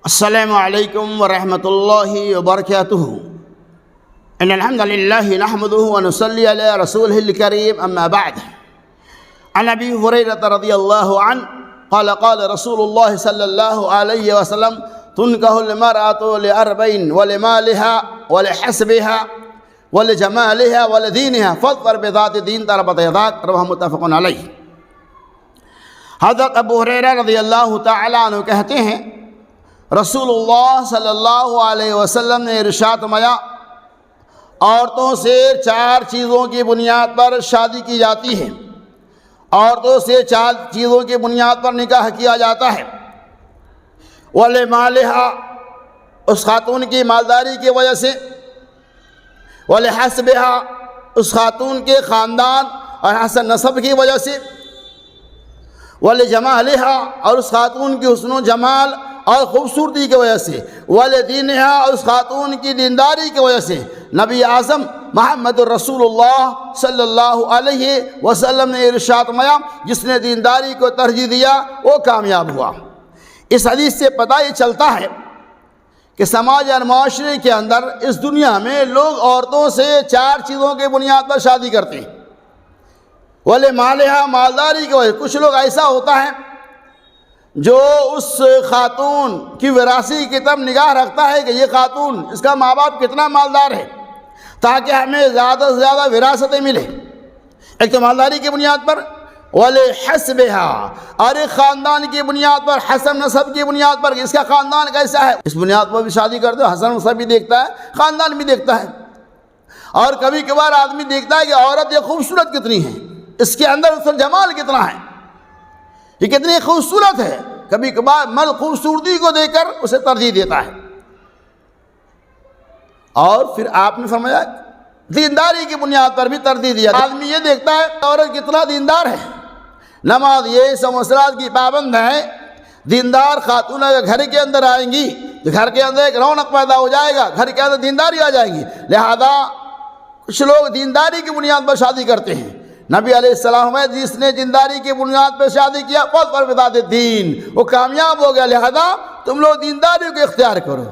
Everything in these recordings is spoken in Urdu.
السلام علیکم ورحمۃ اللہ وبرکاتہ ان الحمد للہ نحمده ونصلی علی رسوله الکریم اما بعد عن ابی ہریرہ رضی اللہ عنہ قال قال رسول اللہ صلی اللہ علیہ وسلم تنکح المرأة لأربعین ولمالها ولحسبها ولجمالها ولدینها فاظفر بذات دین تربت یداک رواه متفق علیہ۔ حضرت ابو ہریرہ رضی اللہ تعالیٰ عنہ کہتے ہیں رسول اللہ صلی اللہ علیہ وسلم نے ارشاد فرمایا عورتوں سے 4 چیزوں کی بنیاد پر شادی کی جاتی ہے، عورتوں سے 4 چیزوں کی بنیاد پر نکاح کیا جاتا ہے۔ وَلِمَالِهَا اس خاتون کی مالداری کی وجہ سے، وَلِحَسْبِهَا اس خاتون کے خاندان اور حسن نسب کی وجہ سے، وَلِجَمَالِهَا اور اس خاتون کی حسن و جمال اور خوبصورتی کی وجہ سے، وَلِدِينِهَا اور اس خاتون کی دینداری کی وجہ سے۔ نبی اعظم محمد الرسول اللہ صلی اللہ علیہ وسلم نے ارشاد فرمایا جس نے دینداری کو ترجیح دیا وہ کامیاب ہوا۔ اس حدیث سے پتہ یہ چلتا ہے کہ سماج اور معاشرے کے اندر اس دنیا میں لوگ عورتوں سے 4 چیزوں کے بنیاد پر شادی کرتے ہیں۔ وَلِمَالِهَا مالداری کی وجہ سے، کچھ لوگ ایسا ہوتا ہے جو اس خاتون کی وراثی کی طرف نگاہ رکھتا ہے کہ یہ خاتون، اس کا ماں باپ کتنا مالدار ہے تاکہ ہمیں زیادہ سے زیادہ وراثتیں ملے۔ ایک تو مالداری کی بنیاد پر، وَلِحَسْبِهَا اور ایک خاندان کی بنیاد پر، حسن نسب کی بنیاد پر، اس کا خاندان کیسا ہے اس بنیاد پر بھی شادی کرتے ہو۔ حسن نسب بھی دیکھتا ہے، خاندان بھی دیکھتا ہے، اور کبھی کبھار آدمی دیکھتا ہے کہ عورت یہ خوبصورت کتنی ہے، اس کے اندر اس کا جمال کتنا ہے، یہ کتنی خوبصورت ہے۔ کبھی کبھار مرد خوبصورتی کو دیکھ کر اسے ترجیح دیتا ہے۔ اور پھر آپ نے فرمایا دینداری کی بنیاد پر بھی ترجیح دیا۔ آدمی یہ دیکھتا ہے عورت کتنا دیندار ہے، نماز یہ سموسرات کی پابند ہے، دیندار خاتون اگر گھر کے اندر آئیں گی تو گھر کے اندر ایک رونق پیدا ہو جائے گا، گھر کے اندر دینداری آ جائے گی۔ لہذا کچھ لوگ دینداری کی بنیاد پر شادی کرتے ہیں۔ نبی علیہ السلام میں جس نے دینداری کی بنیاد پر شادی کیا فاظفر بذات الدین وہ کامیاب ہو گیا۔ لہذا تم لوگ دینداری کو اختیار کرو۔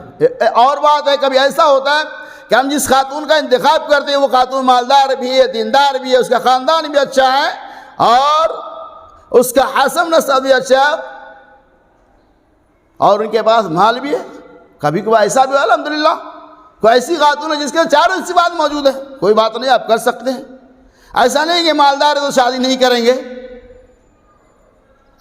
اور بات ہے کبھی ایسا ہوتا ہے کہ ہم جس خاتون کا انتخاب کرتے ہیں وہ خاتون مالدار بھی ہے، دیندار بھی ہے، اس کا خاندان بھی اچھا ہے اور اس کا حسن نسب بھی اچھا ہے اور ان کے پاس مال بھی ہے۔ کبھی کوئی ایسا بھی الحمدللہ کوئی ایسی خاتون ہے جس کے 4 صفات موجود ہے، کوئی بات نہیں، آپ کر سکتے ہیں۔ ایسا نہیں کہ مالدار ہے تو شادی نہیں کریں گے،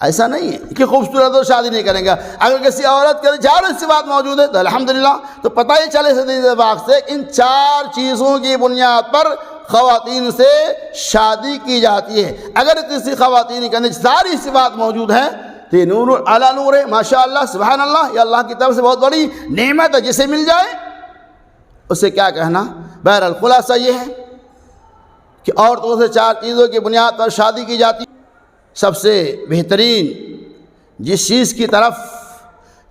ایسا نہیں ہے کہ خوبصورت تو شادی نہیں کریں گے۔ اگر کسی عورت کے 4 صفات موجود ہے تو الحمدللہ تو پتہ ہی چلے سے ان 4 چیزوں کی بنیاد پر خواتین سے شادی کی جاتی ہے۔ اگر کسی خواتین کے اندر ساری صفات موجود ہیں تو یہ نور علی نور ہے، ماشاءاللہ سبحان اللہ، یہ اللہ کی طرف سے بہت بڑی نعمت ہے، جسے مل جائے اسے کیا کہنا۔ بہرحال خلاصہ یہ ہے کہ عورتوں سے 4 چیزوں کی بنیاد پر شادی کی جاتی ہے۔ سب سے بہترین جس چیز کی طرف،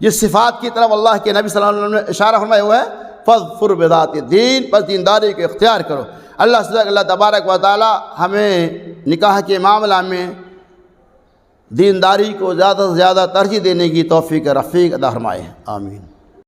جس صفات کی طرف اللہ کے نبی صلی اللہ علیہ وسلم نے اشارہ فرمایا ہوا ہے فاظفر بذات الدین، بس دینداری کو اختیار کرو۔ اللہ تبارک و تعالی ہمیں نکاح کے معاملہ میں دینداری کو زیادہ سے زیادہ ترجیح دینے کی توفیق رفیق عطا فرمائے، آمین۔